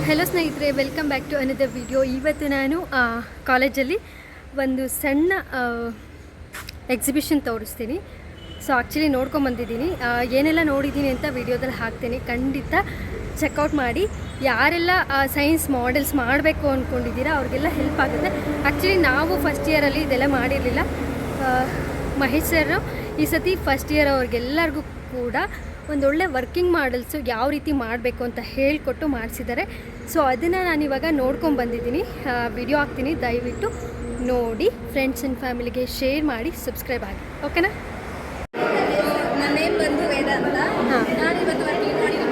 Hello ಸ್ನೇಹಿತರೆ, welcome back to another video. ಇವತ್ತು ನಾನು ಕಾಲೇಜಲ್ಲಿ ಒಂದು ಸಣ್ಣ ಎಕ್ಸಿಬಿಷನ್ ತೋರಿಸ್ತೀನಿ. ಸೊ ಆ್ಯಕ್ಚುಲಿ ನೋಡ್ಕೊಂಬಂದಿದ್ದೀನಿ, ಏನೆಲ್ಲ ನೋಡಿದ್ದೀನಿ ಅಂತ ವಿಡಿಯೋದಲ್ಲಿ ಹಾಕ್ತೀನಿ. ಖಂಡಿತ ಚೆಕ್ಔಟ್ ಮಾಡಿ. ಯಾರೆಲ್ಲ ಸೈನ್ಸ್ ಮಾಡೆಲ್ಸ್ ಮಾಡಬೇಕು ಅಂದ್ಕೊಂಡಿದ್ದೀರಾ ಅವ್ರಿಗೆಲ್ಲ ಹೆಲ್ಪ್ ಆಗುತ್ತೆ. ಆ್ಯಕ್ಚುಲಿ ನಾವು ಫಸ್ಟ್ ಇಯರಲ್ಲಿ ಇದೆಲ್ಲ ಮಾಡಿರಲಿಲ್ಲ. ಮಹೇಶ್ ಸರ್ ಈ ಸತಿ ಫಸ್ಟ್ ಇಯರ್ ಅವ್ರಿಗೆಲ್ಲರಿಗೂ ಕೂಡ ಒಂದೊಳ್ಳೆ ವರ್ಕಿಂಗ್ ಮಾಡೆಲ್ಸು ಯಾವ ರೀತಿ ಮಾಡಬೇಕು ಅಂತ ಹೇಳಿಕೊಟ್ಟು ಮಾಡಿಸಿದ್ದಾರೆ. ಸೊ ಅದನ್ನು ನಾನಿವಾಗ ನೋಡ್ಕೊಂಡು ಬಂದಿದ್ದೀನಿ. ವಿಡಿಯೋ ಹಾಕ್ತೀನಿ, ದಯವಿಟ್ಟು ನೋಡಿ ಫ್ರೆಂಡ್ಸ್ ಆ್ಯಂಡ್ ಫ್ಯಾಮಿಲಿಗೆ ಶೇರ್ ಮಾಡಿ, ಸಬ್ಸ್ಕ್ರೈಬ್ ಆಗಿ. ಓಕೆನಾ? ನನ್ನ ನೇಮ್ ಬಂದು ವೇದ ಅಂತ. ನಾನು ಇವತ್ತು ವರ್ಕಿಂಗ್ ಮಾಡಿರೋದು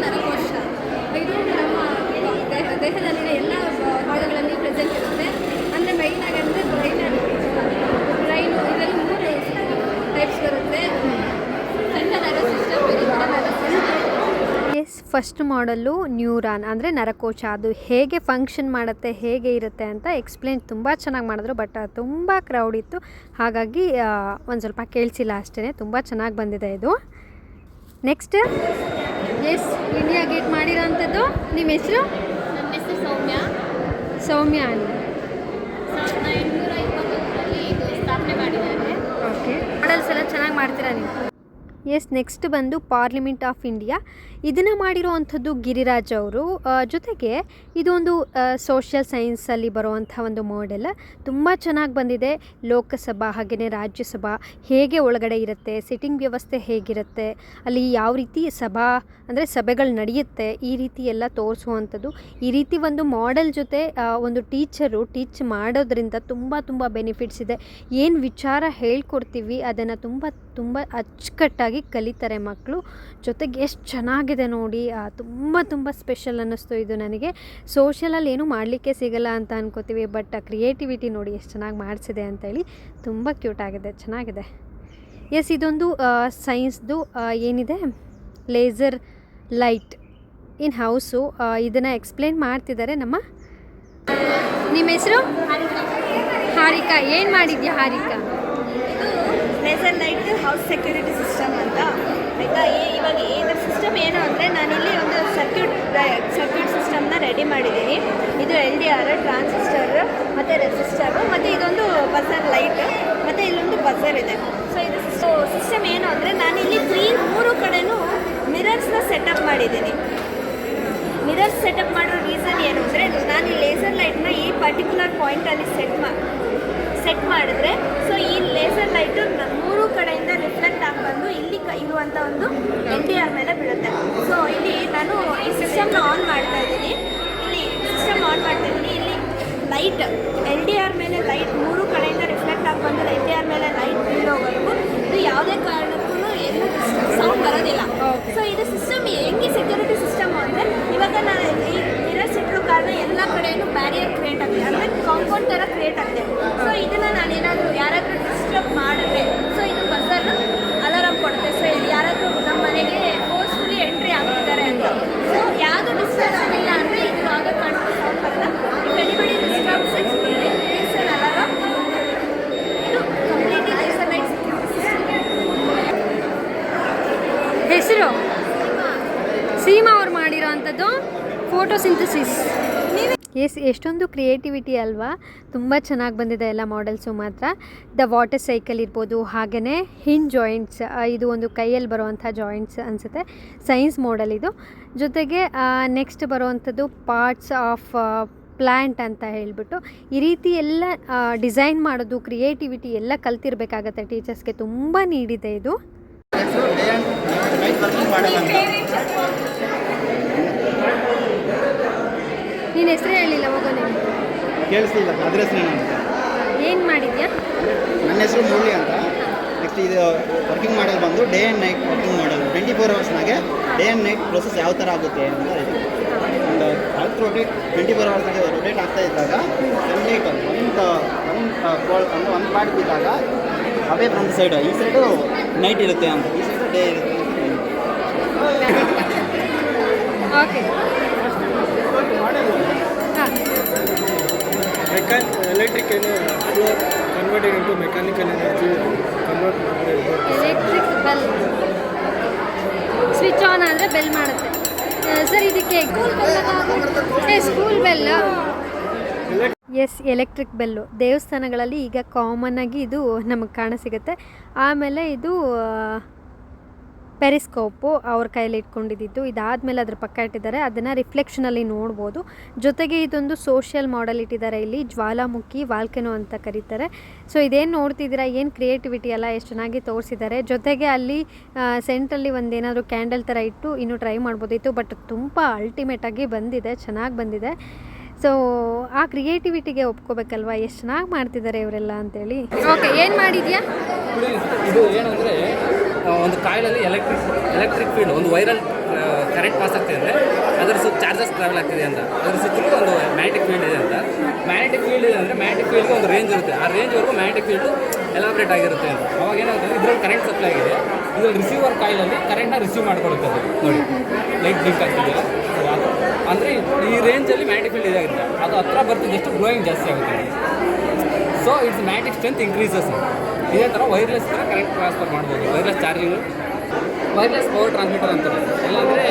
ನರಕೋಶ. ಇದು ನಮ್ಮ ದೇಹದಲ್ಲಿನ ಎಲ್ಲ ಭಾಗಗಳಲ್ಲಿ ಪ್ರೆಸೆಂಟ್ ಇರುತ್ತೆ. ಅಂದರೆ ಮೈನಾಗಿ ಅಂದರೆ ಬ್ರೈನು, ಇದರಲ್ಲಿ 3 ಟೈಪ್ಸ್ ಬರುತ್ತೆ. ಫಸ್ಟ್ ಮಾಡಲ್ಲು ನ್ಯೂರಾನ್ ಅಂದರೆ ನರಕೋಶ. ಅದು ಹೇಗೆ ಫಂಕ್ಷನ್ ಮಾಡುತ್ತೆ, ಹೇಗೆ ಇರುತ್ತೆ ಅಂತ ಎಕ್ಸ್ಪ್ಲೇನ್ ತುಂಬ ಚೆನ್ನಾಗಿ ಮಾಡಿದ್ರು. ಬಟ್ ತುಂಬ ಕ್ರೌಡ್ ಇತ್ತು, ಹಾಗಾಗಿ ಒಂದು ಸ್ವಲ್ಪ ಕೇಳಿಸಿಲ್ಲ ಅಷ್ಟೇ. ತುಂಬ ಚೆನ್ನಾಗಿ ಬಂದಿದೆ ಇದು. ನೆಕ್ಸ್ಟ್ ಇಂಡಿಯಾ ಗೇಟ್ ಮಾಡಿರೋ ಅಂಥದ್ದು. ನಿಮ್ಮ ಹೆಸರು? ನನ್ನ ಹೆಸರು ಸೌಮ್ಯ ಅಂತ. 1821 ಇದು ಸ್ಥಾಪನೆ ಮಾಡಿದ್ದಾರೆ. ಓಕೆ, ಮಾಡಲ್ಸ್ ಎಲ್ಲ ಚೆನ್ನಾಗಿ ಮಾಡ್ತೀರಾ ನೀವು? ನೆಕ್ಸ್ಟ್ ಬಂದು ಪಾರ್ಲಿಮೆಂಟ್ ಆಫ್ ಇಂಡಿಯಾ. ಇದನ್ನು ಮಾಡಿರೋ ಅಂಥದ್ದು ಗಿರಿರಾಜ್ ಅವರು. ಜೊತೆಗೆ ಇದೊಂದು ಸೋಷಿಯಲ್ ಸೈನ್ಸಲ್ಲಿ ಬರುವಂಥ ಒಂದು ಮಾಡೆಲ್. ತುಂಬ ಚೆನ್ನಾಗಿ ಬಂದಿದೆ. ಲೋಕಸಭಾ ಹಾಗೆಯೇ ರಾಜ್ಯಸಭಾ ಹೇಗೆ ಒಳಗಡೆ ಇರುತ್ತೆ, ಸಿಟ್ಟಿಂಗ್ ವ್ಯವಸ್ಥೆ ಹೇಗಿರುತ್ತೆ, ಅಲ್ಲಿ ಯಾವ ರೀತಿ ಸಭೆಗಳು ನಡೆಯುತ್ತೆ, ಈ ರೀತಿ ಎಲ್ಲ ತೋರಿಸುವಂಥದ್ದು. ಈ ರೀತಿ ಒಂದು ಮಾಡೆಲ್ ಜೊತೆ ಒಂದು ಟೀಚರು ಟೀಚ್ ಮಾಡೋದ್ರಿಂದ ತುಂಬ ಬೆನಿಫಿಟ್ಸ್ ಇದೆ. ಏನು ವಿಚಾರ ಹೇಳ್ಕೊಡ್ತೀವಿ ಅದನ್ನು ತುಂಬ ಅಚ್ಚುಕಟ್ಟಾಗಿ ಕಲಿತಾರೆ ಮಕ್ಕಳು. ಜೊತೆಗೆ ಎಷ್ಟು ಚೆನ್ನಾಗಿದೆ ನೋಡಿ, ತುಂಬ ಸ್ಪೆಷಲ್ ಅನ್ನಿಸ್ತು ಇದು ನನಗೆ. ಸೋಷಿಯಲಲ್ಲಿ ಏನೂ ಮಾಡಲಿಕ್ಕೆ ಸಿಗಲ್ಲ ಅಂತ ಅನ್ಕೋತೀವಿ, ಬಟ್ ಕ್ರಿಯೇಟಿವಿಟಿ ನೋಡಿ ಎಷ್ಟು ಚೆನ್ನಾಗಿ ಮಾಡಿಸಿದೆ ಅಂತೇಳಿ. ತುಂಬ ಕ್ಯೂಟ್ ಆಗಿದೆ, ಚೆನ್ನಾಗಿದೆ. ಇದೊಂದು ಸೈನ್ಸ್ದು ಏನಿದೆ, ಲೇಸರ್ ಲೈಟ್ ಇನ್ ಹೌಸು. ಇದನ್ನು ಎಕ್ಸ್ಪ್ಲೇನ್ ಮಾಡ್ತಿದ್ದಾರೆ ನಿಮ್ಮ ಹೆಸರು? ಹಾರಿಕಾ. ಏನು ಮಾಡಿದ್ಯಾ Harika? Laser light house security system ಅಂತ. ಆಯಿತಾ, ಇವಾಗ ಇದರ ಸಿಸ್ಟಮ್ ಏನು ಅಂದರೆ, ನಾನಿಲ್ಲಿ ಒಂದು ಸರ್ಕ್ಯೂಟ್ ಸಿಸ್ಟಮ್ನ ರೆಡಿ ಮಾಡಿದ್ದೀನಿ. ಇದು LDR, ಟ್ರಾನ್ಸಿಸ್ಟರ್ ಮತ್ತು ರೆಸಿಸ್ಟರು, ಮತ್ತು ಇದೊಂದು ಬಜರ್ ಲೈಟ್, ಮತ್ತು ಇಲ್ಲೊಂದು ಬಜರ್ ಇದೆ. ಸೊ ಇದು ಸಿಸ್ಟಮ್ ಏನು ಅಂದರೆ, ನಾನಿಲ್ಲಿ 3 ಕಡೆನೂ ಮಿರರ್ಸ್ನ ಸೆಟಪ್ ಮಾಡಿದ್ದೀನಿ. ಮಿರರ್ಸ್ ಸೆಟಪ್ ಮಾಡೋ ರೀಸನ್ ಏನು ಅಂದರೆ, ನಾನು ಈ ಲೇಸರ್ ಲೈಟ್ನ ಈ ಪರ್ಟಿಕ್ಯುಲರ್ ಪಾಯಿಂಟಲ್ಲಿ ಸೆಟ್ ಮಾಡಿದ್ರೆ, ಸೊ ಈ ಲೇಸರ್ ಲೈಟು 3 ಕಡೆಯಿಂದ ರಿಫ್ಲೆಕ್ಟ್ ಆಗಿ ಬಂದು ಇಲ್ಲಿ ಇರುವಂಥ ಒಂದು LDR ಮೇಲೆ ಬೀಳುತ್ತೆ. ಸೊ ಇಲ್ಲಿ ನಾನು ಈ ಸಿಸ್ಟಮ್ನ ಆನ್ ಮಾಡ್ತಾ ಇದ್ದೀನಿ. ಇಲ್ಲಿ ಲೈಟ್ LDR ಮೇಲೆ ಲೈಟ್ 3 ಕಡೆಯಿಂದ ರಿಫ್ಲೆಕ್ಟ್ ಆಗಿ ಬಂದು LDR ಮೇಲೆ ಲೈಟ್ ಬೀಳೋವರೆಗೂ ಇದು ಯಾವುದೇ ಕಾರಣಕ್ಕೂ ಎಲ್ಲ ಸೌಂಡ್ ಬರೋದಿಲ್ಲ. ಸೊ ಇದು ಸಿಸ್ಟಮ್ ಹೆಂಗೆ ಸೆಕ್ಯೂರಿಟಿ ಸಿಸ್ಟಮ್ ಅಂದರೆ, ಇವಾಗ ನಾನು ಈ ಮಿರರ್ಸ್ ಇಟ್ಟಿರೋ ಕಾರಣ ಎಲ್ಲ ಕಡೆಯೂ ಬ್ಯಾರಿಯರ್ ಕ್ರಿಯೇಟ್ ಆಗಿದೆ, ಅಂದರೆ ಕಾಂಪೌಂಡ್ ಥರ ಕ್ರಿಯೇಟ್ ಆಗಿದೆ. ಸೊ ಇದನ್ನು ನಾನೇನಾದರೂ ಯಾರಾದರೂ ಡಿಸ್ಟರ್ಬ್ ಮಾಡಿದ್ರೆ, ಸೊ ಇದು ಬಜರ್ ಅಲಾರಾಮ್ ಕೊಡುತ್ತೆ. ಸೊ ಇದು ಯಾರಾದರೂ ನಮ್ಮ ಮನೆಗೆ ಫೋರ್ಸ್ಫುಲಿ ಎಂಟ್ರಿ ಆಗ್ತಿದ್ದಾರೆ ಅಂತ, ಸೊ ಯಾವುದು ಡಿಸ್ಟರ್ಬ್ ಇಲ್ಲ ಅಂದರೆ ಇದು ಆಗ ಕಂಡು ಸೌಂಡ್ ಬರಲ್ಲ. If anybody disturbs it's an alarm. ಇದು completely laser light security system. ಹೆಸರು? ಸೀಮಾ ಅವ್ರು ಮಾಡಿರೋ ಅಂಥದ್ದು ಫೋಟೋಸಿಂಥಸಿಸ್. ಎಷ್ಟೊಂದು ಕ್ರಿಯೇಟಿವಿಟಿ ಅಲ್ವಾ? ತುಂಬ ಚೆನ್ನಾಗಿ ಬಂದಿದೆ ಎಲ್ಲ ಮಾಡೆಲ್ಸು ಮಾತ್ರ. ದ ವಾಟರ್ ಸೈಕಲ್ ಇರ್ಬೋದು, ಹಾಗೆಯೇ ಹಿಂಜ್ ಜಾಯಿಂಟ್ಸ್, ಇದು ಒಂದು ಕೈಯಲ್ಲಿ ಬರುವಂಥ ಜಾಯಿಂಟ್ಸ್ ಅನಿಸುತ್ತೆ. ಸೈನ್ಸ್ ಮಾಡೆಲ್ ಇದು. ಜೊತೆಗೆ ನೆಕ್ಸ್ಟ್ ಬರುವಂಥದ್ದು ಪಾರ್ಟ್ಸ್ ಆಫ್ ಪ್ಲ್ಯಾಂಟ್ ಅಂತ ಹೇಳಿಬಿಟ್ಟು, ಈ ರೀತಿ ಎಲ್ಲ ಡಿಸೈನ್ ಮಾಡೋದು, ಕ್ರಿಯೇಟಿವಿಟಿ ಎಲ್ಲ ಕಲ್ತಿರ್ಬೇಕಾಗತ್ತೆ ಟೀಚರ್ಸ್ಗೆ. ತುಂಬ ನೀಡಿದೆ ಇದು. ನೀನು ಹೆಸರು ಹೇಳಿಲ್ಲ, ಹೋಗೋ ನೀನು. ಕೇಳಿಸ್ತಿಲ್ಲ, ಅದ್ರ ಹೆಸರು ಏನು ಮಾಡಿದ್ಯಾ? ನನ್ನ ಹೆಸರು ಮುರಳಿ ಅಂತ. ನೆಕ್ಸ್ಟ್ ಇದು ವರ್ಕಿಂಗ್ ಮಾಡಲ್ ಬಂದು day and night working model. 24 ಅವರ್ಸ್ನಾಗೆ ಡೇ ಆ್ಯಂಡ್ ನೈಟ್ ಪ್ರೊಸೆಸ್ ಯಾವ ಥರ ಆಗುತ್ತೆ ಅಂತ ಇದೆ. ಒಂದು ಅರ್ತ್ ರೊಟೇಟ್ 24 ಅವರ್ಸ್ನಾಗೆ ರೊಟೇಟ್ ಆಗ್ತಾ ಇದ್ದಾಗ ಸನ್ಲೈಟ್ ಒಂದು ಪಾರ್ಟ್ ಬಿದ್ದಾಗ ಅವೇ ಫ್ರಮ್ ಸೈಡ್, ಈ ಸೈಡು ನೈಟ್ ಇರುತ್ತೆ ಅಂತ, ಈ ಸೈಡು ಡೇ ಇರುತ್ತೆ. Okay, electric flow converted into mechanical energy convert electric bell. Switch on ಆದರೆ ಬೆಲ್ ಮಾಡುತ್ತೆ. ಸರ್ ಇದಕ್ಕೆ ಸ್ಕೂಲ್ ಬೆಲ್ಲ. ಎಸ್, ಎಲೆಕ್ಟ್ರಿಕ್ ಬೆಲ್ಲು ದೇವಸ್ಥಾನಗಳಲ್ಲಿ ಈಗ ಕಾಮನ್ ಆಗಿ ಇದು ನಮಗೆ ಕಾಣಸಿಗುತ್ತೆ. ಆಮೇಲೆ ಇದು ಪೆರಿಸ್ಕೋಪು ಅವ್ರ ಕೈಯಲ್ಲಿ ಇಟ್ಕೊಂಡಿದ್ದು. ಇದಾದಮೇಲೆ ಅದ್ರ ಪಕ್ಕ ಇಟ್ಟಿದ್ದಾರೆ, ಅದನ್ನು ರಿಫ್ಲೆಕ್ಷನಲ್ಲಿ ನೋಡ್ಬೋದು. ಜೊತೆಗೆ ಇದೊಂದು ಸೋಷಿಯಲ್ ಮಾಡೆಲ್ ಇಟ್ಟಿದ್ದಾರೆ ಇಲ್ಲಿ, ಜ್ವಾಲಾಮುಖಿ ವಾಲ್ಕೆನೋ ಅಂತ ಕರೀತಾರೆ. ಸೊ ಇದೇನು ನೋಡ್ತಿದ್ದೀರಾ, ಏನು ಕ್ರಿಯೇಟಿವಿಟಿ ಎಲ್ಲ ಎಷ್ಟು ಚೆನ್ನಾಗಿ ತೋರಿಸಿದ್ದಾರೆ. ಜೊತೆಗೆ ಅಲ್ಲಿ ಸೆಂಟ್ರಲ್ಲಿ ಒಂದೇನಾದರೂ ಕ್ಯಾಂಡಲ್ ಥರ ಇಟ್ಟು ಇನ್ನೂ ಟ್ರೈ ಮಾಡ್ಬೋದಿತ್ತು, ಬಟ್ ತುಂಬ ಅಲ್ಟಿಮೇಟಾಗಿ ಬಂದಿದೆ, ಚೆನ್ನಾಗಿ ಬಂದಿದೆ. ಸೊ ಆ ಕ್ರಿಯೇಟಿವಿಟಿಗೆ ಒಪ್ಕೋಬೇಕಲ್ವ, ಎಷ್ಟು ಚೆನ್ನಾಗಿ ಮಾಡ್ತಿದ್ದಾರೆ ಇವರೆಲ್ಲ ಅಂತೇಳಿ. ಓಕೆ, ಏನು ಮಾಡಿದ್ಯಾ? ಇದು ಏನಂದರೆ ಒಂದು ಕಾಯಿಲಲ್ಲಿ ಎಲೆಕ್ಟ್ರಿಕ್ ಫೀಲ್ಡ್, ಒಂದು ವೈರಲ್ ಕರೆಂಟ್ ಪಾಸ್ ಆಗ್ತಿದೆ ಅಂದರೆ ಅದರ ಸುತ್ತ ಚಾರ್ಜಸ್ ಟ್ರಾವೆಲ್ ಆಗ್ತಿದೆ ಅಂತ. ಅದರ ಸುತ್ತಲೂ ಒಂದು ಮ್ಯಾಗ್ನೆಟಿಕ್ ಫೀಲ್ಡ್ ಇದೆ ಅಂತ. ಮ್ಯಾಗ್ನೆಟಿಕ್ ಫೀಲ್ಡ್ ಇದೆ ಅಂದರೆ ಮ್ಯಾಗ್ನೆಟಿಕ್ ಫೀಲ್ಡ್ಗೆ ಒಂದು ರೇಂಜ್ ಇರುತ್ತೆ. ಆ ರೇಂಜ್ವರೆಗೂ ಮ್ಯಾಗ್ನೆಟಿಕ್ ಫೀಲ್ಡು ಎಲಾಬ್ರೇಟ್ ಆಗಿರುತ್ತೆ ಅಂತ. ಅವಾಗ ಏನಾಗುತ್ತೆ, ಇದರಲ್ಲಿ ಕರೆಂಟ್ ಸಪ್ಲೈ ಆಗಿದೆ, ಇದರಲ್ಲಿ ರಿಸೀವರ್ ಕಾಯಿಲಲ್ಲಿ ಕರೆಂಟ್ನ ರಿಸೀವ್ ಮಾಡ್ಕೊಳುತ್ತೆ. ಅದು ನೋಡಿ ಲೈಟ್ ಬ್ಲಿಂಕ್ ಆಗ್ತಿದೆಯಲ್ಲ, ಅದು ಅಂದರೆ ಈ ರೇಂಜಲ್ಲಿ ಮ್ಯಾಗ್ನೆಟಿಕ್ ಫೀಲ್ಡ್ ಇದಾಗುತ್ತೆ. ಅದು ಹತ್ರ ಬರ್ತಿದ್ದಷ್ಟು ಗ್ಲೋಯಿಂಗ್ ಜಾಸ್ತಿ ಆಗುತ್ತೆ. So it's magnetic strength increases. ಇದೇ ಥರ ವೈರ್ಲೆಸ್ ಥರ ಕರೆಂಟ್ ಟ್ರಾನ್ಸ್ಫರ್ ಮಾಡ್ಬೋದು. Wireless charging, wireless power transmitter ಅಂತಾರೆ, ಇಲ್ಲಾಂದರೆ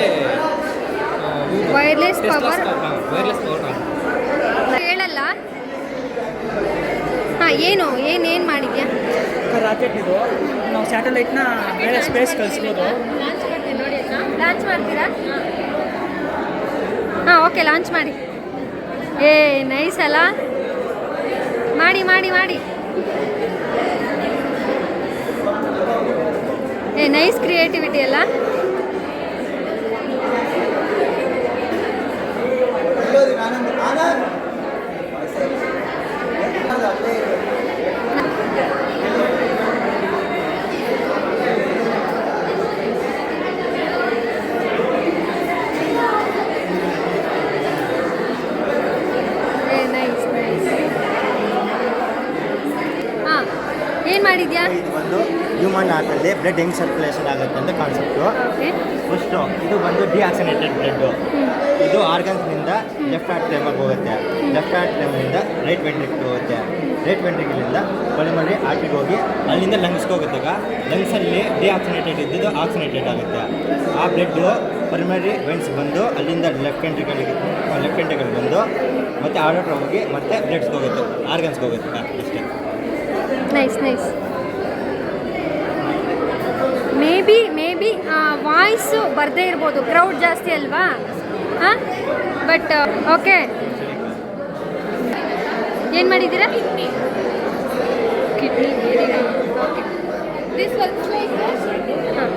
ವೈರ್ಲೆಸ್ ಪವರ್ ಟ್ರಾನ್ಸ್ಮಿಟರ್ ಹೇಳಲ್ಲ. ಹಾಂ, ಏನು ಮಾಡಿದ್ಯಾ? ರಾಕೆಟ್ ಇದು, ನಾವು ಸ್ಯಾಟಲೈಟ್ನ ಮೇಲೆ ಸ್ಪೇಸ್ ಕಳಿಸ್ಬೋದು. ಲಾಂಚ್ ಮಾಡ್ತೀರಾ? ಹಾಂ, ಓಕೆ, ಲಾಂಚ್ ಮಾಡಿ. ನೈಸ್ ಅಲ್ಲ, ಮಾಡಿ ಮಾಡಿ ಮಾಡಿ. ನೈಸ್ ಕ್ರಿಯೇಟಿವಿಟಿ ಅಲ್ಲ. ಏನು ಮಾಡಿದ್ಯಾ? ಇದು ಬಂದು ಹ್ಯೂಮನ್ ಹಾರ್ಟಲ್ಲಿ ಬ್ಲಡ್ ಹೆಂಗೆ ಸರ್ಕ್ಯುಲೇಷನ್ ಆಗುತ್ತೆ ಅಂತ ಕಾನ್ಸೆಪ್ಟು. ಫಸ್ಟು ಇದು ಬಂದು ಡಿಆಕ್ಸಿನೇಟೆಡ್ ಬ್ಲಡ್ಡು. ಇದು ಆರ್ಗನ್ಸ್ನಿಂದ ಲೆಫ್ಟ್ ಹಾರ್ಟ್ ಫ್ಲೇಮಿಗೆ ಹೋಗುತ್ತೆ, ಲೆಫ್ಟ್ ಹಾರ್ಟ್ ಫ್ಲೇಮಿಂದ ರೈಟ್ ವೆಂಟ್ರಿಕ್ಗೆ ಹೋಗುತ್ತೆ, ರೈಟ್ ವೆಂಟ್ರಿಕಲಿಂದ ಪಲ್ಮನರಿ ಆರ್ಟಿಗೆ ಹೋಗಿ ಅಲ್ಲಿಂದ ಲಂಗ್ಸ್ಗೆ ಹೋಗುತ್ತಾಗ ಲಂಗ್ಸಲ್ಲಿ ಡಿಆಕ್ಸಿನೇಟೆಡ್ ಇದ್ದಿದ್ದು ಆಕ್ಸಿನೇಟೆಡ್ ಆಗುತ್ತೆ. ಆ ಬ್ಲಡ್ಡು ಪಲ್ಮನರಿ ವೆಂಟ್ಸ್ ಬಂದು ಅಲ್ಲಿಂದ ಲೆಫ್ಟ್ ವೆಂಟ್ರಿಕಲ್ಗೆ ಬಂದು ಮತ್ತು ಆರ್ಡರ್ ಹೋಗಿ ಮತ್ತೆ ಬ್ಲಡ್ಸ್ಗೆ ಹೋಗುತ್ತೆ, ಆರ್ಗನ್ಸ್ಗೆ ಹೋಗುತ್ತೆ ಅಷ್ಟೇ. ನೈಸ್. ಮೇ ಬಿ ವಾಯ್ಸು ಬರದೇ ಇರ್ಬೋದು, ಕ್ರೌಡ್ ಜಾಸ್ತಿ ಅಲ್ವಾ? ಹಾಂ, ಬಟ್ ಓಕೆ. ಏನು ಮಾಡಿದ್ದೀರಾ? Kidney. Okay, this works like ಹಾಂ.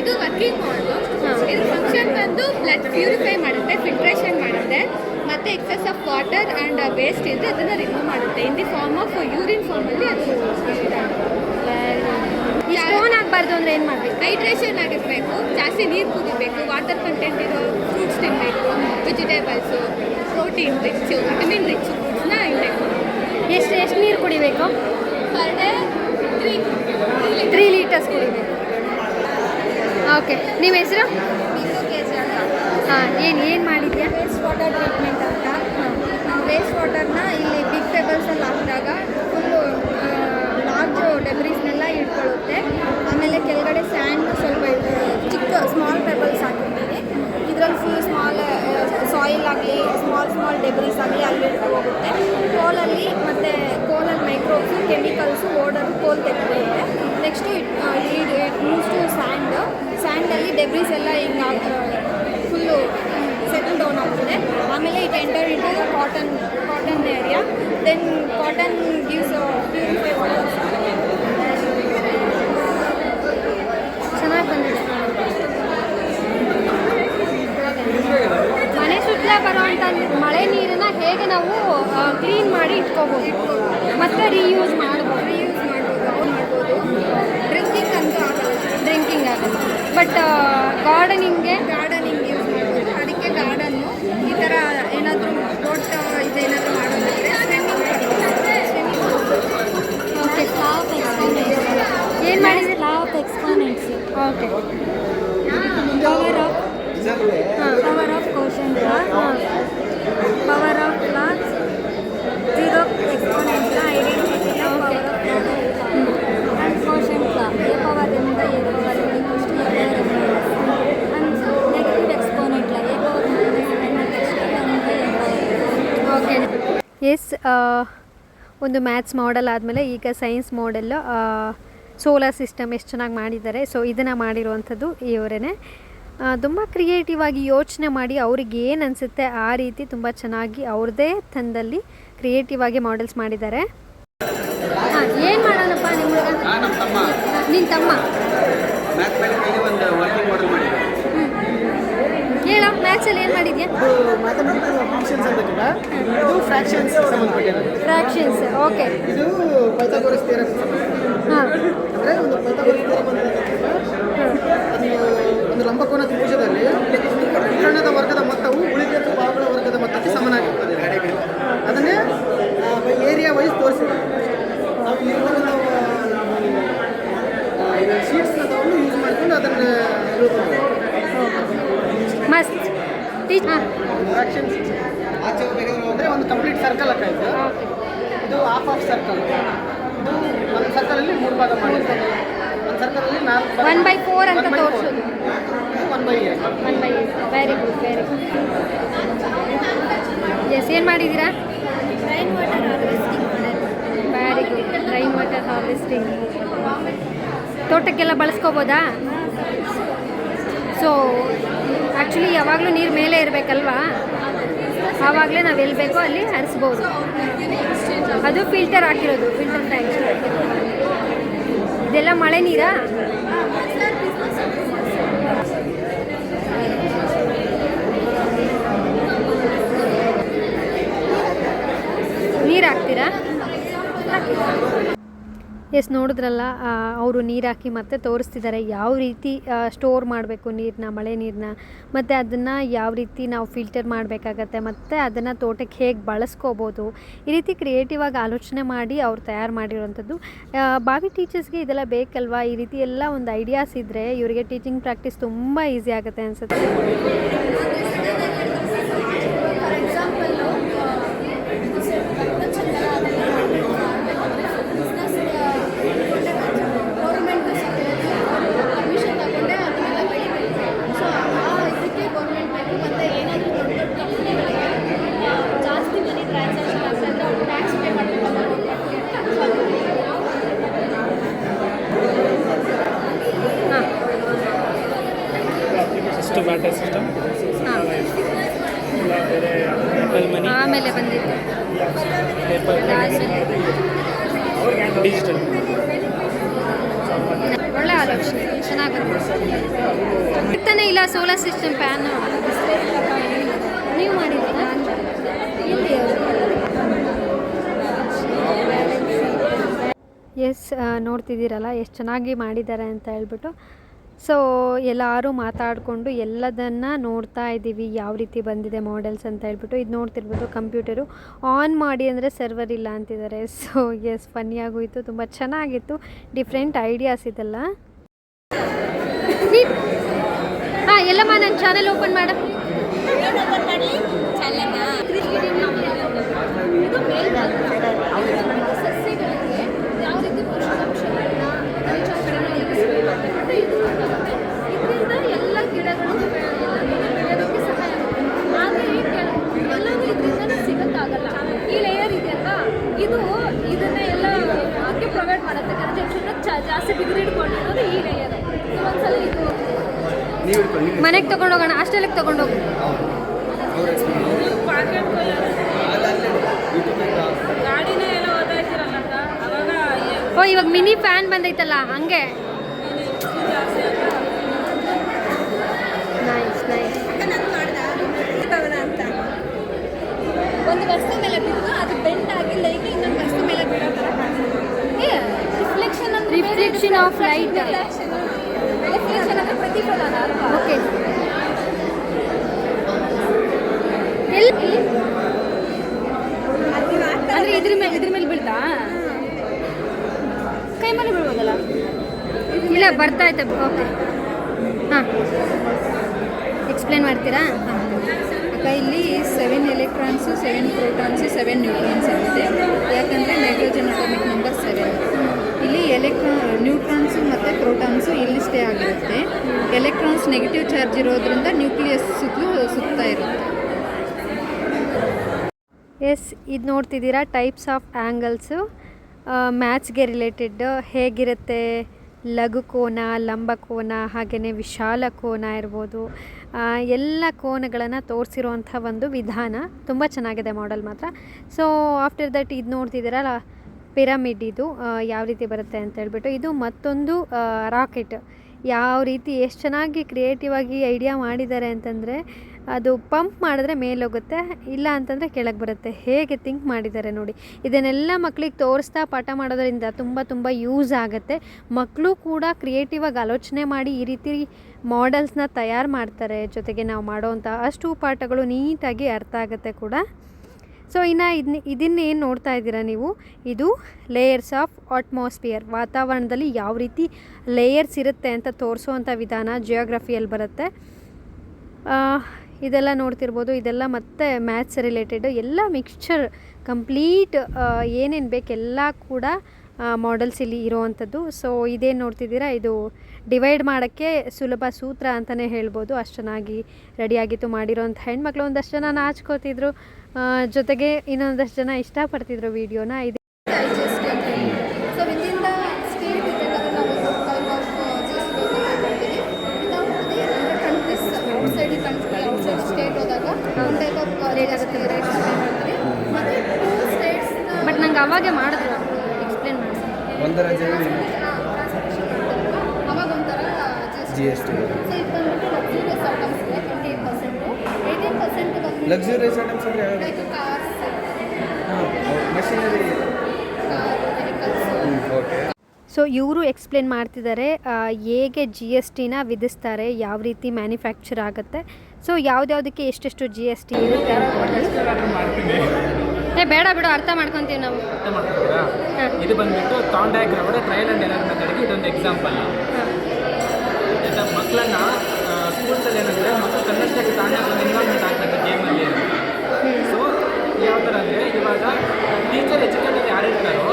ಇದು ವರ್ಕಿಂಗ್ ಮಾಡಲು. ಇದು ಫಂಕ್ಷನ್ ಬಂದು ಬ್ಲಡ್ ಪ್ಯೂರಿಫೈ ಮಾಡುತ್ತೆ, ಫಿಲ್ಟ್ರೇಷನ್ ಮಾಡುತ್ತೆ, ಮತ್ತು excess of water and waste ಇದ್ದರೆ ಅದನ್ನು ರಿಮೂವ್ ಮಾಡುತ್ತೆ. In the form of urine ಫಾರ್ಮಲ್ಲಿ ಅದು ಈ ಸ್ಟೋನ್ ಆಗಬಾರ್ದು ಅಂದರೆ ಏನು ಮಾಡಬೇಕು? ಹೈಡ್ರೇಷನ್ ಆಗಿರಬೇಕು, ಜಾಸ್ತಿ ನೀರು ಕುಡಿಬೇಕು, ವಾಟರ್ ಕಂಟೆಂಟ್ ಇರೋ ಫ್ರೂಟ್ಸ್ ತಿನ್ನಬೇಕು, vegetables, protein rich, vitamin rich ಫ್ರೂಟ್ಸ್ನ ಇಂಟೇಕ್ ಮಾಡಬೇಕು. ಎಷ್ಟು ನೀರು ಕುಡಿಬೇಕು? ಪರ್ ಡೇ 3 ಲೀಟರ್ಸ್ ಕುಡಿಬೇಕು. ಓಕೆ, ನಿಮ್ಮ ಹೆಸರು? ಹಾಂ, ಏನು ಮಾಡಿದ್ಯಾ? ವೇಸ್ಟ್ ವಾಟರ್ ಟ್ರೀಟ್ಮೆಂಟ್ ಅಂತ. ವೇಸ್ಟ್ ವಾಟರ್ನ ಇಲ್ಲಿ ಬಿಗ್ ಪೆಬಲ್ಸಲ್ಲಿ ಹಾಕಿದಾಗ ಫುಲ್ಲು ಲಾರ್ಜ್ ಡೆಬ್ರೀಸ್ನೆಲ್ಲ ಇಟ್ಕೊಳ್ಳುತ್ತೆ. ಆಮೇಲೆ ಕೆಳಗಡೆ ಸ್ಯಾಂಡ್ ಸ್ವಲ್ಪ ಚಿಕ್ಕ ಸ್ಮಾಲ್ ಪೆಬಲ್ಸ್ ಹಾಕಿರ್ತೀವಿ. ಇದರಲ್ಲಿ ಫುಲ್ ಸ್ಮಾಲ್ ಸಾಯಿಲ್ ಆಗಲಿ ಸ್ಮಾಲ್ ಡೆಬ್ರೀಸ್ ಆಗಲಿ ಅಲ್ಲಿ ಹೋಗುತ್ತೆ. ಕೋಲಲ್ಲಿ ಮತ್ತು ಕೋಲಲ್ಲಿ ಮೈಕ್ರೋಬ್ಸು, ಕೆಮಿಕಲ್ಸು, ಓಡರ್ ಕೋಲ್ ತೆಗೆದುಕೊಳ್ಳುತ್ತೆ. ನೆಕ್ಸ್ಟು ಇಟ್ ಮೂವ್ಸ್ ಟು ಸ್ಯಾಂಡಲ್ಲಿ ಡೆಬ್ರೀಸ್ ಎಲ್ಲ ಹಿಂಗೆ ಫುಲ್ಲು ಸೆಟಲ್ ಡೌನ್ ಆಗುತ್ತೆ. ಆಮೇಲೆ it enter into the cotton area. Then cotton gives purify water. ಚೆನ್ನಾಗಿ ಬಂದಿದೆ. ಮನೆ ಸುತ್ತಲ ಬರೋವಂಥ ಮಳೆ ನೀರನ್ನು ಹೇಗೆ ನಾವು ಕ್ಲೀನ್ ಮಾಡಿ ಇಟ್ಕೋಬೋದು, ಮತ್ತು ರೀಯೂಸ್ ಮಾಡ್ಬೋದು. ಡ್ರಿಂಕಿಂಗ್ ಅಂತೂ ಆಗಲ್ಲ, ಡ್ರಿಂಕಿಂಗ್ ಆಗುತ್ತೆ. ಬಟ್ ಗಾರ್ಡನಿಂಗ್ಗೆ ಯೂಸ್ ಮಾಡ್ಬೋದು. ಅದಕ್ಕೆ ಗಾರ್ಡನ್ನು ಈ ಥರ ಏನಾದರೂ ತೋಟ ಇದೇನಾದರೂ ಮಾಡೋದಾದರೆ ಓಕೆ. ಏನು ಮಾಡಿದ್ರೆ? law of exponents, okay. power of quotient law, power of class, zero exponent law, identity law, power of product law, and quotient law, a power n by a power n yes, ಒಂದು maths model ಆದಮೇಲೆ ಈಗ science model solar system ಎಷ್ಟು ಚೆನ್ನಾಗಿ ಮಾಡಿದ್ದಾರೆ. So ಇದನ್ನು ಮಾಡಿರುವಂಥದ್ದು ಇವರೇ. ತುಂಬ ಕ್ರಿಯೇಟಿವ್ ಆಗಿ ಯೋಚನೆ ಮಾಡಿ ಅವ್ರಿಗೆ ಏನು ಅನಿಸುತ್ತೆ ಆ ರೀತಿ ತುಂಬ ಚೆನ್ನಾಗಿ ಅವ್ರದ್ದೇ ತಂದಲ್ಲಿ ಕ್ರಿಯೇಟಿವ್ ಆಗಿ ಮಾಡೆಲ್ಸ್ ಮಾಡಿದ್ದಾರೆ. ಹಾಂ, ಏನು ಮಾಡೋಣಪ್ಪ ನಿಮ್ಮ ನಿನ್ನ ತಮ್ಮ ಹೇಳ, ಮ್ಯಾಥ್ಸಲ್ಲಿ ಏನು ಮಾಡಿದ್ಯಾ? ಮ್ಯಾಥಮೆಟಿಕಲ್ ಫಂಕ್ಷನ್ಸ್ ಅಂತ ಕೂಡ ಇದು ಫ್ರಾಕ್ಷನ್ಸ್ ಸಂಬಂಧಪಟ್ಟಿರೋದು. Fractions, okay. ಇದು ಪೈಥಾಗೋರಸ್ ಥಿಯರಮ್. ಹಾಂ, ಅಂದರೆ ಒಂದು ಪೈಥಾಗೋರಸ್ ಥಿಯರಮ್ ಅದು ಒಂದು ಲಂಬಕೋನ ತ್ರಿಭುಜದಲ್ಲಿ ವಿಕರ್ಣದ ವರ್ಗದ ಮೊತ್ತವು ಉಳಿದ ಭಾಗಗಳ ವರ್ಗದ ಮೊತ್ತಕ್ಕೆ ಸಮನಾಗಿರ್ತದೆ. ಅದನ್ನೇ ಏರಿಯಾ ವೈಸ್ ತೋರಿಸಿದೆ. ನಾವು ಶೀಟ್ಸ್ನ ತಗೊಂಡು ಯೂಸ್ ಮಾಡಿಕೊಂಡು ಅದನ್ನು ಮಸ್ತ್. ಫ್ರಾಕ್ಷನ್ಸ್ ಆಚೆ ಹೋಗಬೇಕಾದ್ರೆ ಅಂದರೆ ಒಂದು ಕಂಪ್ಲೀಟ್ ಸರ್ಕಲ್ ಹಾಕಾಯ್ತು. ಇದು ಹಾಫ್ ಆಫ್ ಸರ್ಕಲ್. ಒಂದು ಸರ್ಕಲಲ್ಲಿ 3 ಭಾಗ ಮಾಡಿರ್ತಾರೆ. ಒಂದು ಸರ್ಕಲಲ್ಲಿ 4 1/4 ಅಂತ ತೋರಿಸೋದು. 1/8. 1/8. Very good, very good. Yes, ಏನು ಮಾಡಿದ್ದೀರಾ? Rain water harvesting very good. Rain water harvesting ತೋಟಕ್ಕೆಲ್ಲ ಬಳಸ್ಕೋಬೋದಾ? ಸೊ ಆ್ಯಕ್ಚುಲಿ ಯಾವಾಗಲೂ ನೀರು ಮೇಲೆ ಇರಬೇಕಲ್ವಾ, ಆವಾಗಲೇ ನಾವು ಎಲ್ಲಿ ಬೇಕೋ ಅಲ್ಲಿ ಹರಿಸ್ಬೋದು. ಅದು ಫಿಲ್ಟರ್ ಹಾಕಿರೋದು, ಫಿಲ್ಟರ್ ಟ್ಯಾಂಕ್. ಇದೆಲ್ಲ ಮಳೆ ನೀರಾ? ನೀರು ಹಾಕ್ತೀರಾ? ಎಸ್, ನೋಡಿದ್ರಲ್ಲ, ಅವರು ನೀರು ಹಾಕಿ ಮತ್ತೆ ತೋರಿಸ್ತಿದ್ದಾರೆ ಯಾವ ರೀತಿ ಸ್ಟೋರ್ ಮಾಡಬೇಕು ನೀರನ್ನ, ಮಳೆ ನೀರನ್ನ, ಮತ್ತು ಅದನ್ನು ಯಾವ ರೀತಿ ನಾವು ಫಿಲ್ಟರ್ ಮಾಡಬೇಕಾಗತ್ತೆ, ಮತ್ತು ಅದನ್ನು ತೋಟಕ್ಕೆ ಹೇಗೆ ಬಳಸ್ಕೋಬೋದು. ಈ ರೀತಿ ಕ್ರಿಯೇಟಿವ್ ಆಗಿ ಆಲೋಚನೆ ಮಾಡಿ ಅವ್ರು ತಯಾರು ಮಾಡಿರೋವಂಥದ್ದು. ಬಾವಿ ಟೀಚರ್ಸ್ಗೆ ಇದೆಲ್ಲ ಬೇಕಲ್ವಾ? ಈ ರೀತಿ ಎಲ್ಲ ಒಂದು ಐಡಿಯಾಸ್ ಇದ್ದರೆ ಇವರಿಗೆ ಟೀಚಿಂಗ್ ಪ್ರಾಕ್ಟೀಸ್ ತುಂಬ ಈಸಿ ಆಗುತ್ತೆ ಅನಿಸುತ್ತೆ. ವಾಟರ್ ಸಿಸ್ಟಮ್ ಆಮೇಲೆ ಬಂದಿತ್ತು ಡಿಜಿಟಲ್. ಒಳ್ಳೆ ಆಲೋಚನೆ, ಚೆನ್ನಾಗಿ ಇಲ್ಲ. ಸೋಲಾರ್ ಸಿಸ್ಟಮ್ ಪ್ಯಾನ್ ನೀವು ಮಾಡಿದ್ದೀರಾ? ಎಸ್, ನೋಡ್ತಿದ್ದೀರಲ್ಲ ಎಷ್ಟು ಚೆನ್ನಾಗಿ ಮಾಡಿದ್ದಾರೆ ಅಂತ ಹೇಳ್ಬಿಟ್ಟು. ಸೊ ಎಲ್ಲರೂ ಮಾತಾಡಿಕೊಂಡು ಎಲ್ಲದನ್ನು ನೋಡ್ತಾ ಇದ್ದೀವಿ ಯಾವ ರೀತಿ ಬಂದಿದೆ ಮಾಡೆಲ್ಸ್ ಅಂತ ಹೇಳ್ಬಿಟ್ಟು. ಇದು ನೋಡ್ತಿರ್ಬೋದು, ಕಂಪ್ಯೂಟರು ಆನ್ ಮಾಡಿ ಅಂದರೆ ಸರ್ವರ್ ಇಲ್ಲ ಅಂತಿದ್ದಾರೆ. ಸೊ ಎಸ್, ಫನ್ನಿಯಾಗೋಯಿತು, ತುಂಬ ಚೆನ್ನಾಗಿತ್ತು, ಡಿಫ್ರೆಂಟ್ ಐಡಿಯಾಸ್ ಇದೆಲ್ಲ. ಹಾಂ, ಎಲ್ಲಮ್ಮ ನನ್ನ ಚಾನಲ್ ಓಪನ್ ಮಾಡು. ಯಾವ ರೀತಿ ಪೋಷಕಾಂಶಗಳನ್ನ ಇದರಿಂದ ಎಲ್ಲ ಗಿಡಗಳು ಬೆಳೆಯೋದಕ್ಕೆ ಸಹಾಯ ಆಗುತ್ತೆ. ಆದರೆ ಎಲ್ಲವೂ ಇದರಿಂದ ಸಿಗೋಕ್ಕಾಗಲ್ಲ. ಈ ಲೇಯರ್ ಇದೆಯಲ್ವಾ, ಇದು ಇದನ್ನ ಎಲ್ಲ ಹಾಕಿ ಪ್ರೊವೈಡ್ ಮಾಡುತ್ತೆ. ಕಂಜಂಕ್ಷನ್ ಜಾಸ್ತಿ ಬಿಗಿದಿಟ್ಕೊಂಡಿರೋದು ಈ ಲೇಯರ್. ಒಂದ್ಸಲ ಇದು ಮನೆಗೆ ತೊಗೊಂಡೋಗೋಣ, ಹಾಸ್ಟೆಲಿಗೆ ತೊಗೊಂಡೋಗಿ. ಗಾಡಿನೇ ಎಲ್ಲ ಓದಾಯ್ತಿರಲ್ಲ ಅವಾಗ. ಓ, ಇವಾಗ ಮಿನಿ ಫ್ಯಾನ್ ಬಂದೈತಲ್ಲ ಹಂಗೆ. Nice nice. ಅಂತ ಒಂದು ವಸ್ತು ಮೇಲೆ ಬಿದ್ದು ಅದು ಬೆಂಡ್ ಆಗಿ ಲೈಕ್ ಇನ್ನೊಂದು ವಸ್ತು ಮೇಲೆ ಬೀಳೋ ಥರ ಕಾಣಿಸುತ್ತೆ. ರಿಫ್ಲೆಕ್ಷನ್ ಅಂದ್ರೆ ರಿಫ್ಲೆಕ್ಷನ್ ಆಫ್ ಲೈಟ್. ರಿಫ್ಲೆಕ್ಷನ್ ಅಂದ್ರೆ ಪ್ರತಿಫಲನ ಅಲ್ವಾ? ಓಕೆ. ಎಲ್ಲಿ ಅಂದ್ರೆ ಇದ್ರ ಮೇಲೆ ಬೀಳ್ತಾ ಕೈ ಮೇಲೆ ಬೀಳ್ಬೋದಲ್ಲ? ಇಲ್ಲ, ಬರ್ತಾ ಐತೆ. ಓಕೆ, ಹಾಂ, ಎಕ್ಸ್ಪ್ಲೇನ್ ಮಾಡ್ತೀರಾ? ಅಕ್ಕ, ಇಲ್ಲಿ 7 ಎಲೆಕ್ಟ್ರಾನ್ಸು, 7 ಪ್ರೋಟಾನ್ಸು, 7 ನ್ಯೂಟ್ರಾನ್ಸ್ ಇರುತ್ತೆ. ಯಾಕಂದರೆ ನೈಟ್ರೋಜನ್ ಅಟಾಮಿಕ್ ನಂಬರ್ 7. ಇಲ್ಲಿ ನ್ಯೂಟ್ರಾನ್ಸು ಮತ್ತು ಪ್ರೋಟಾನ್ಸು ಇಲ್ಲಿ ಸ್ಟೇ ಆಗಿರುತ್ತೆ. ಎಲೆಕ್ಟ್ರಾನ್ಸ್ ನೆಗೆಟಿವ್ ಚಾರ್ಜ್ ಇರೋದ್ರಿಂದ ನ್ಯೂಕ್ಲಿಯಸ್ ಸುತ್ತಾ ಇರುತ್ತೆ. ಎಸ್, ಇದು ನೋಡ್ತಿದ್ದೀರಾ ಟೈಪ್ಸ್ ಆಫ್ ಆ್ಯಂಗಲ್ಸು ಮ್ಯಾಥ್ಸ್ಗೆ ರಿಲೇಟೆಡ್ ಹೇಗಿರುತ್ತೆ, ಲಘು ಕೋನ, ಲಂಬಕೋನ, ಹಾಗೆಯೇ ವಿಶಾಲ ಕೋನ ಇರ್ಬೋದು, ಎಲ್ಲ ಕೋನಗಳನ್ನು ತೋರಿಸಿರುವಂಥ ಒಂದು ವಿಧಾನ ತುಂಬ ಚೆನ್ನಾಗಿದೆ ಮಾಡೆಲ್ ಮಾತ್ರ. ಸೊ ಆಫ್ಟರ್ ದಟ್ ಇದು ನೋಡ್ತಿದ್ದೀರಲ್ಲ ಪಿರಮಿಡ್, ಇದು ಯಾವ ರೀತಿ ಬರುತ್ತೆ ಅಂತ ಹೇಳ್ಬಿಟ್ಟು, ಇದು ಮತ್ತೊಂದು ರಾಕೆಟ್. ಯಾವ ರೀತಿ ಎಷ್ಟು ಚೆನ್ನಾಗಿ ಕ್ರಿಯೇಟಿವ್ ಆಗಿ ಐಡಿಯಾ ಮಾಡಿದ್ದಾರೆ ಅಂತಂದರೆ, ಅದು ಪಂಪ್ ಮಾಡಿದ್ರೆ ಮೇಲೋಗುತ್ತೆ, ಇಲ್ಲ ಅಂತಂದರೆ ಕೆಳಗೆ ಬರುತ್ತೆ. ಹೇಗೆ ಥಿಂಕ್ ಮಾಡಿದ್ದಾರೆ ನೋಡಿ. ಇದನ್ನೆಲ್ಲ ಮಕ್ಕಳಿಗೆ ತೋರಿಸ್ತಾ ಪಾಠ ಮಾಡೋದ್ರಿಂದ ತುಂಬ ಯೂಸ್ ಆಗುತ್ತೆ. ಮಕ್ಕಳು ಕೂಡ ಕ್ರಿಯೇಟಿವ್ ಆಗಿ ಆಲೋಚನೆ ಮಾಡಿ ಈ ರೀತಿ ಮಾಡೆಲ್ಸ್ನ ತಯಾರು ಮಾಡ್ತಾರೆ. ಜೊತೆಗೆ ನಾವು ಮಾಡೋವಂಥ ಅಷ್ಟು ಪಾಠಗಳು ನೀಟಾಗಿ ಅರ್ಥ ಆಗುತ್ತೆ ಕೂಡ. ಸೊ ಇನ್ನು ಇದನ್ನೇನು ನೋಡ್ತಾ ಇದ್ದೀರಾ ನೀವು, ಇದು ಲೇಯರ್ಸ್ ಆಫ್ ಅಟ್ಮಾಸ್ಫಿಯರ್, ವಾತಾವರಣದಲ್ಲಿ ಯಾವ ರೀತಿ ಲೇಯರ್ಸ್ ಇರುತ್ತೆ ಅಂತ ತೋರಿಸೋವಂಥ ವಿಧಾನ ಜಿಯೋಗ್ರಫಿಯಲ್ಲಿ ಬರುತ್ತೆ. ಇದೆಲ್ಲ ನೋಡ್ತಿರ್ಬೋದು, ಇದೆಲ್ಲ ಮತ್ತೆ ಮ್ಯಾಥ್ಸ್ ರಿಲೇಟೆಡ್ ಎಲ್ಲ ಮಿಕ್ಸ್ಚರ್ ಕಂಪ್ಲೀಟ್ ಏನೇನು ಬೇಕೆಲ್ಲ ಕೂಡ ಮಾಡೆಲ್ಸ್ ಇಲ್ಲಿ ಇರೋವಂಥದ್ದು. ಸೊ ಇದೇನು ನೋಡ್ತಿದ್ದೀರಾ, ಇದು ಡಿವೈಡ್ ಮಾಡೋಕ್ಕೆ ಸುಲಭ ಸೂತ್ರ ಅಂತಲೇ ಹೇಳ್ಬೋದು. ಅಷ್ಟು ಚೆನ್ನಾಗಿ ರೆಡಿಯಾಗಿತ್ತು. ಮಾಡಿರೋಂಥ ಹೆಣ್ಮಕ್ಳು ಒಂದಷ್ಟು ಜನ ನಾಚ್ಕೋತಿದ್ರು, ಜೊತೆಗೆ ಇನ್ನೊಂದಷ್ಟು ಜನ ಇಷ್ಟಪಡ್ತಿದ್ರು ವೀಡಿಯೋನ. ಇದು ಸೊ ವಿದಿನ್ ದ ಸ್ಟೇಟ್ ಇದೆಲ್ಲ ನಾವು countries outside country outside state ಹೋದಾಗ ಒಂದು ಟೈಪ್ ಆಫ್ ಮಾಡ್ತೀವಿ. ಮತ್ತು ಸ್ಟೇಟ್ಸ್ ಬಟ್ ನಂಗೆ ಅವಾಗೆ ಮಾಡಿದ್ರು, ಎಕ್ಸ್ಪ್ಲೇನ್ ಮಾಡಿ. ಅವಾಗ ಒಂಥರ GST. ಸೊ ಇದು ಬಂದ್ಬಿಟ್ಟು ಲಕ್ಸುರಿಯಸ್ ಐಟಮ್ಸ್ ಇದೆ 28%, 18% ಬಂದು ಲಕ್ಸುರಿಯಸ್ ಐಟಮ್ಸ್ ಅಂದರೆ like cars, machinery, car, vehicles. Okay. So ಇವರು ಎಕ್ಸ್ಪ್ಲೇನ್ ಮಾಡ್ತಿದ್ದಾರೆ ಹೇಗೆ GST ವಿಧಿಸ್ತಾರೆ, ಯಾವ ರೀತಿ ಮ್ಯಾನುಫ್ಯಾಕ್ಚರ್ ಆಗುತ್ತೆ, ಸೊ ಯಾವುದ್ಯಾವುದಕ್ಕೆ ಎಷ್ಟೆಷ್ಟು GST ಇರುತ್ತೆ ಬೇಡ ಬಿಡು, ಅರ್ಥ ಮಾಡ್ಕೊತೀವಿ ನಾವು. ಅರ್ಥ ಮಾಡ್ಕೊತೀರಾ? ಇದು ಬಂದ್ಬಿಟ್ಟು ಥಾಂಡಾಯ್ ಅವರ ಟ್ರಯಲ್ ಆ್ಯಂಡ್ ಎರರ್ ಮೆಥಡ್ಗೆ ಇದೊಂದು ಎಕ್ಸಾಂಪಲ್. ಮಕ್ಕಳನ್ನ ಸ್ಕೂಲ್ಸಲ್ಲಿ ಏನಂದರೆ ಮಕ್ಕಳು ತನ್ನಷ್ಟಕ್ಕೆ ತಾನೇ ಒಂದು ಇನ್ವಾಲ್ವ್ಮೆಂಟ್ ಆಗ್ತದೆ ಗೇಮಲ್ಲಿ. ಸೊ ಯಾವ ಥರ ಅಂದರೆ, ಇವಾಗ ಟೀಚರ್ ಎಜುಕೇಟರ್ ಯಾರು ಇರ್ತಾರೋ,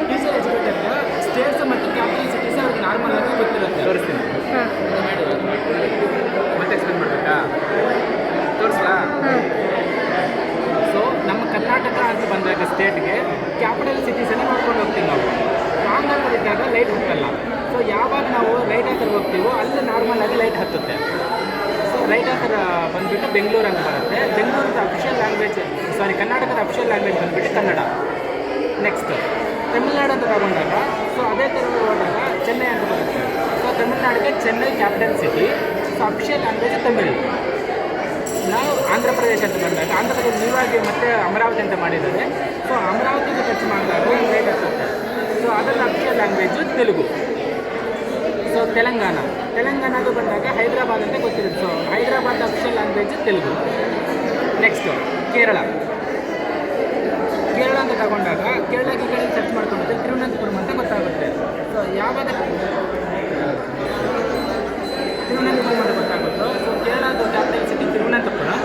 ಟೀಚರ್ ಎಜುಕೇಟರ್ಗೆ ಸ್ಟೇಟ್ಸ್ ಮತ್ತು ಕ್ಯಾಪಿಟಲ್ ಸಿಟೀಸ್ ಅವ್ರಿಗೆ ನಾರ್ಮಲ್ ಆಗಿ ಗೊತ್ತಿರುತ್ತೆ. ತೋರಿಸ್ತೀನಿ ಮತ್ತೆ ಎಕ್ಸ್ಪ್ಲೇನ್ ಮಾಡಬೇಕಾ? ತೋರಿಸ್ಲಾ? ಸೊ ನಮ್ಮ ಕರ್ನಾಟಕ ಅಂತ ಬಂದಾಗ ಸ್ಟೇಟ್ಗೆ ಕ್ಯಾಪಿಟಲ್ ಸಿಟೀಸನ್ನೇ ನೋಡ್ಕೊಂಡು ಹೋಗ್ತೀವಿ ನಾವು. ರಾಂಗ್ ಆಗಿ ಇದ್ದಾಗ ಲೈಟ್ ಹತ್ತಲ್ಲ. ಸೊ ಯಾವಾಗ ನಾವು ರೈಟ್ ಆನ್ಸರ್ ಹೋಗ್ತೀವೋ ಅಲ್ಲಿ ನಾರ್ಮಲ್ ಆಗಿ ಲೈಟ್ ಹತ್ತುತ್ತೆ. ಸೊ ರೈಟ್ ಆನ್ಸರ್ ಬಂದುಬಿಟ್ಟು ಬೆಂಗಳೂರು ಅಂತ ಬರುತ್ತೆ. ಬೆಂಗಳೂರದ ಅಫಿಷಿಯಲ್ ಲ್ಯಾಂಗ್ವೇಜ್, ಕರ್ನಾಟಕದ ಅಫಿಷಿಯಲ್ ಲ್ಯಾಂಗ್ವೇಜ್ ಬಂದುಬಿಟ್ಟು ಕನ್ನಡ. ನೆಕ್ಸ್ಟ್ ತಮಿಳ್ನಾಡು ಅಂತ ತಗೊಂಡಾಗ, ಸೊ ಅದೇ ಥರ ಹೋದಾಗ ಚೆನ್ನೈ ಅಂತ ಬರುತ್ತೆ. ಸೊ ತಮಿಳ್ನಾಡಿಗೆ Chennai capital city, so official language Tamil. ನಾವು ಆಂಧ್ರ ಪ್ರದೇಶ ಅಂತ ಬಂದಾಗ, ಆಂಧ್ರ ಪ್ರದೇಶ ನೀವಾಗಿ ಮತ್ತೆ ಅಮರಾವತಿ ಅಂತ ಮಾಡಿದ್ದಾರೆ. ಸೊ ಅಮರಾವತಿಗೆ ಟಚ್ ಮಾಡಿದಾಗ ಲೈಟ್ ಆಗ್ತದೆ. ಸೊ ಅದರ ಅಫಿಷಿಯಲ್ ಲ್ಯಾಂಗ್ವೇಜು ತೆಲುಗು. ಸೊ ತೆಲಂಗಾಣದು ಬಂದಾಗ ಹೈದರಾಬಾದ್ ಅಂತ ಗೊತ್ತಿರುತ್ತೆ. So Hyderabad official language Telugu. Next Kerala ಅಂತ ತಗೊಂಡಾಗ ಕೇರಳಕ್ಕೆ ಕಡೆ ಸರ್ಚ್ ಮಾಡ್ಕೊಂಡಿದ್ದೆ ತಿರುವನಂತಪುರಂ ಅಂತ ಗೊತ್ತಾಗುತ್ತೆ. ಸೊ ಯಾವಾಗ ತಿರುವನಂತಪುರಂ ಅಂತ ಗೊತ್ತಾಗುತ್ತೋ, ಸೊ ಕೇರಳದ ಕ್ಯಾಪಿಟಲ್ ಸಿಟಿ ತಿರುವನಂತಪುರಂ.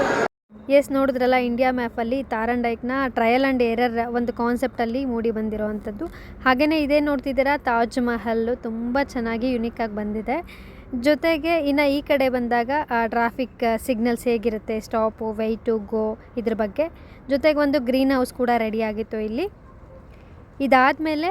ಎಸ್, ನೋಡಿದ್ರಲ್ಲ ಇಂಡಿಯಾ ಮ್ಯಾಪಲ್ಲಿ ತಾರಂಡೈಕ್ನ ಟ್ರಯಲ್ ಆ್ಯಂಡ್ ಎರರ್ ಒಂದು ಕಾನ್ಸೆಪ್ಟಲ್ಲಿ ಮೂಡಿ ಬಂದಿರೋವಂಥದ್ದು. ಹಾಗೆಯೇ ಇದೇ ನೋಡ್ತಿದ್ದೀರಾ ತಾಜ್ ಮಹಲ್ಲು ತುಂಬ ಚೆನ್ನಾಗಿ ಯುನೀಕಾಗಿ ಬಂದಿದೆ. ಜೊತೆಗೆ ಇನ್ನು ಈ ಕಡೆ ಬಂದಾಗ ಟ್ರಾಫಿಕ್ ಸಿಗ್ನಲ್ಸ್ ಹೇಗಿರುತ್ತೆ, ಸ್ಟಾಪು, ವೆಯ್ಟು, ಗೋ, ಇದ್ರ ಬಗ್ಗೆ. ಜೊತೆಗೆ ಒಂದು ಗ್ರೀನ್ ಹೌಸ್ ಕೂಡ ರೆಡಿಯಾಗಿತ್ತು ಇಲ್ಲಿ. ಇದಾದಮೇಲೆ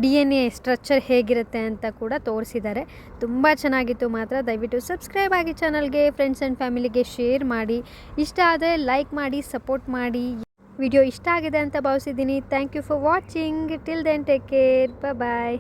DNA ಸ್ಟ್ರಕ್ಚರ್ ಹೇಗಿರುತ್ತೆ ಅಂತ ಕೂಡ ತೋರಿಸಿದ್ದಾರೆ. ತುಂಬ ಚೆನ್ನಾಗಿತ್ತು ಮಾತ್ರ. ದಯವಿಟ್ಟು ಸಬ್ಸ್ಕ್ರೈಬ್ ಆಗಿ ಚಾನಲ್ಗೆ, ಫ್ರೆಂಡ್ಸ್ ಆ್ಯಂಡ್ ಫ್ಯಾಮಿಲಿಗೆ ಶೇರ್ ಮಾಡಿ. ಇಷ್ಟ ಆದರೆ ಲೈಕ್ ಮಾಡಿ, ಸಪೋರ್ಟ್ ಮಾಡಿ. ವಿಡಿಯೋ ಇಷ್ಟ ಆಗಿದೆ ಅಂತ ಭಾವಿಸಿದ್ದೀನಿ. Thank you for watching. Till then take care, bye.